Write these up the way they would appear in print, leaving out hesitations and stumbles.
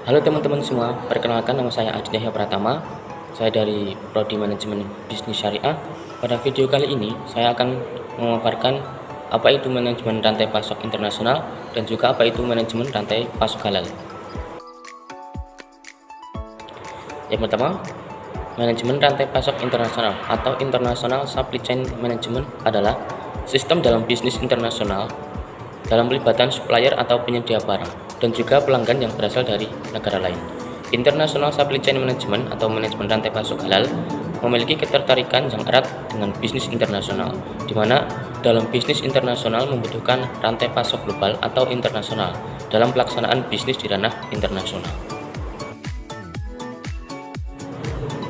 Halo teman-teman semua, perkenalkan nama saya Adi Dahya Pratama. Saya dari Prodi Manajemen Bisnis Syariah. Pada video kali ini, saya akan memaparkan apa itu manajemen rantai pasok internasional dan juga apa itu manajemen rantai pasok halal. Yang pertama, manajemen rantai pasok internasional atau International Supply Chain Management adalah sistem dalam bisnis internasional dalam pelibatan supplier atau penyedia barang dan juga pelanggan yang berasal dari negara lain. International Supply Chain Management atau manajemen rantai pasok halal memiliki ketertarikan yang erat dengan bisnis internasional, di mana dalam bisnis internasional membutuhkan rantai pasok global atau internasional dalam pelaksanaan bisnis di ranah internasional.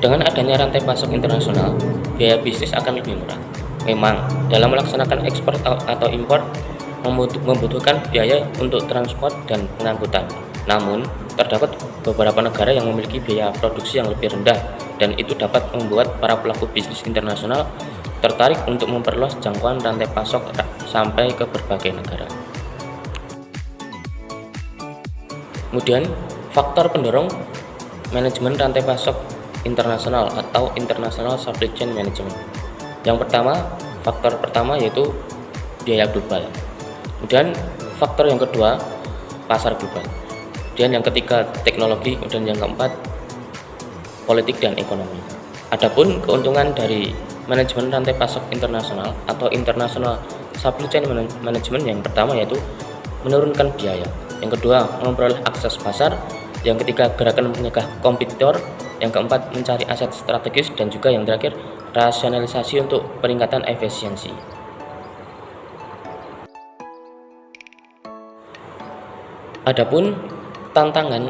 Dengan adanya rantai pasok internasional, biaya bisnis akan lebih murah. Memang, dalam melaksanakan ekspor atau impor membutuhkan biaya untuk transport dan pengangkutan. Namun, terdapat beberapa negara yang memiliki biaya produksi yang lebih rendah, dan itu dapat membuat para pelaku bisnis internasional tertarik untuk memperluas jangkauan rantai pasok sampai ke berbagai negara. Kemudian, faktor pendorong manajemen rantai pasok internasional atau International Supply Chain Management. Yang pertama, faktor pertama yaitu biaya global. Kemudian faktor yang kedua, pasar global. Kemudian yang ketiga, teknologi. Kemudian yang keempat, politik dan ekonomi. Adapun keuntungan dari manajemen rantai pasok internasional atau International Supply Chain Management, yang pertama yaitu menurunkan biaya. Yang kedua, memperoleh akses pasar. Yang ketiga, gerakan mencegah kompetitor. Yang keempat, mencari aset strategis. Dan juga yang terakhir, rasionalisasi untuk peningkatan efisiensi. Adapun tantangan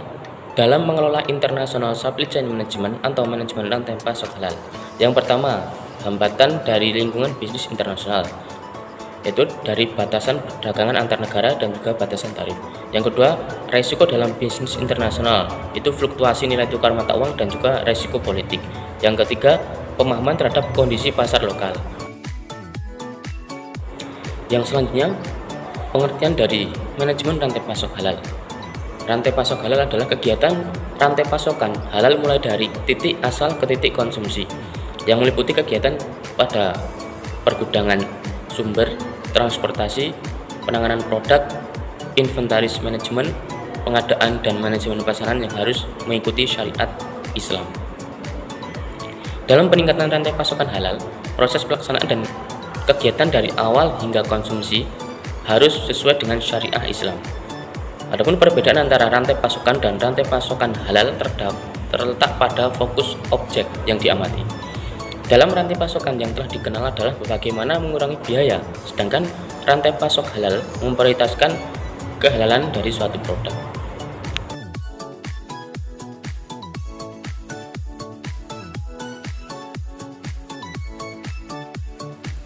dalam mengelola International Supply Chain Management atau manajemen rantai pasok halal. Yang pertama, hambatan dari lingkungan bisnis internasional, yaitu dari batasan perdagangan antar negara dan juga batasan tarif. Yang kedua, resiko dalam bisnis internasional, itu fluktuasi nilai tukar mata uang dan juga resiko politik. Yang ketiga, pemahaman terhadap kondisi pasar lokal. Yang selanjutnya, pengertian dari manajemen rantai pasok halal. Rantai pasok halal adalah kegiatan rantai pasokan halal mulai dari titik asal ke titik konsumsi, yang meliputi kegiatan pada pergudangan sumber, transportasi, penanganan produk, inventaris manajemen, pengadaan dan manajemen pasaran yang harus mengikuti syariat Islam. Dalam peningkatan rantai pasokan halal, proses pelaksanaan dan kegiatan dari awal hingga konsumsi harus sesuai dengan syariah Islam. Adapun perbedaan antara rantai pasokan dan rantai pasokan halal terletak pada fokus objek yang diamati. Dalam rantai pasokan yang telah dikenal adalah bagaimana mengurangi biaya, sedangkan rantai pasok halal memprioritaskan kehalalan dari suatu produk.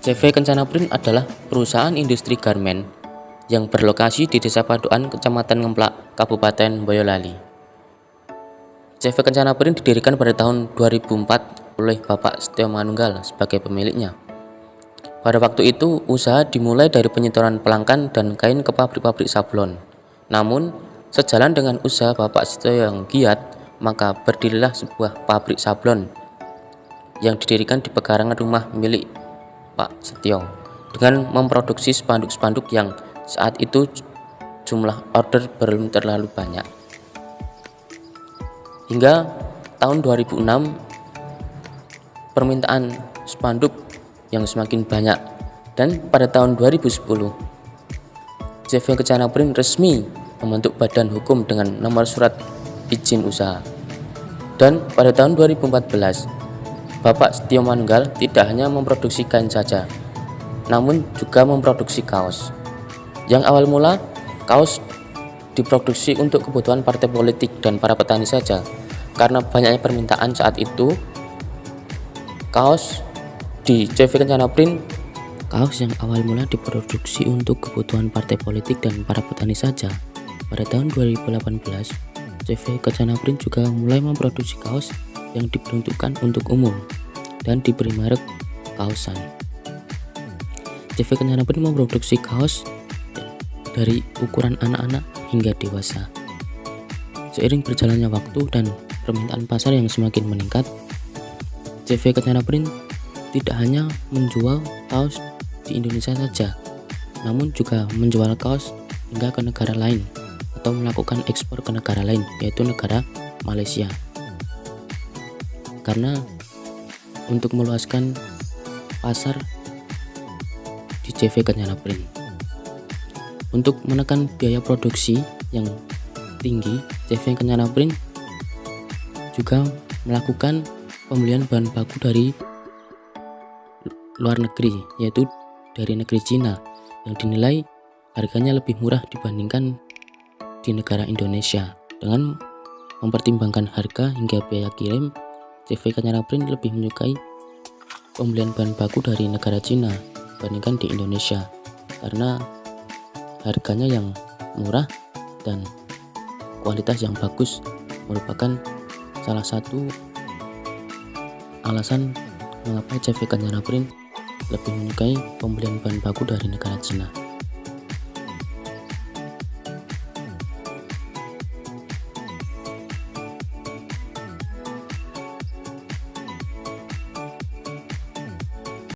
CV Kencana Print adalah perusahaan industri garmen yang berlokasi di Desa Paduan, Kecamatan Ngemplak, Kabupaten Boyolali. CV Kencana Print didirikan pada tahun 2004 oleh Bapak Setio Manunggal sebagai pemiliknya. Pada waktu itu, usaha dimulai dari penyetoran pelangkan dan kain ke pabrik-pabrik sablon. Namun, sejalan dengan usaha Bapak Setio yang giat, maka berdirilah sebuah pabrik sablon yang didirikan di pekarangan rumah milik Pak Setio dengan memproduksi spanduk-spanduk yang saat itu jumlah order belum terlalu banyak. Hingga tahun 2006 permintaan spanduk yang semakin banyak, dan pada tahun 2010 CV Kencana Print resmi membentuk badan hukum dengan nomor surat izin usaha. Dan pada tahun 2014 Bapak Setio Manunggal tidak hanya memproduksi kain saja, namun juga memproduksi kaos. Yang awal mula, kaos diproduksi untuk kebutuhan partai politik dan para petani saja. Karena banyaknya permintaan saat itu, kaos di CV Kencana Print, kaos yang awal mula diproduksi untuk kebutuhan partai politik dan para petani saja. Pada tahun 2018, CV Kencana Print juga mulai memproduksi kaos yang diperuntukkan untuk umum dan diberi merek kaosan. CV Kencana Print memproduksi kaos dari ukuran anak-anak hingga dewasa. Seiring berjalannya waktu dan permintaan pasar yang semakin meningkat, CV Kencana Print tidak hanya menjual kaos di Indonesia saja, namun juga menjual kaos hingga ke negara lain atau melakukan ekspor ke negara lain, yaitu negara Malaysia. Karena untuk meluaskan pasar di CV Kencana Print, untuk menekan biaya produksi yang tinggi, CV Kencana Print juga melakukan pembelian bahan baku dari luar negeri, yaitu dari negeri Cina, yang dinilai harganya lebih murah dibandingkan di negara Indonesia. Dengan mempertimbangkan harga hingga biaya kirim, CV Kencana Print lebih menyukai pembelian bahan baku dari negara Cina dibandingkan di Indonesia, karena harganya yang murah dan kualitas yang bagus merupakan salah satu alasan mengapa CV Kencana Print lebih menyukai pembelian bahan baku dari negara Cina.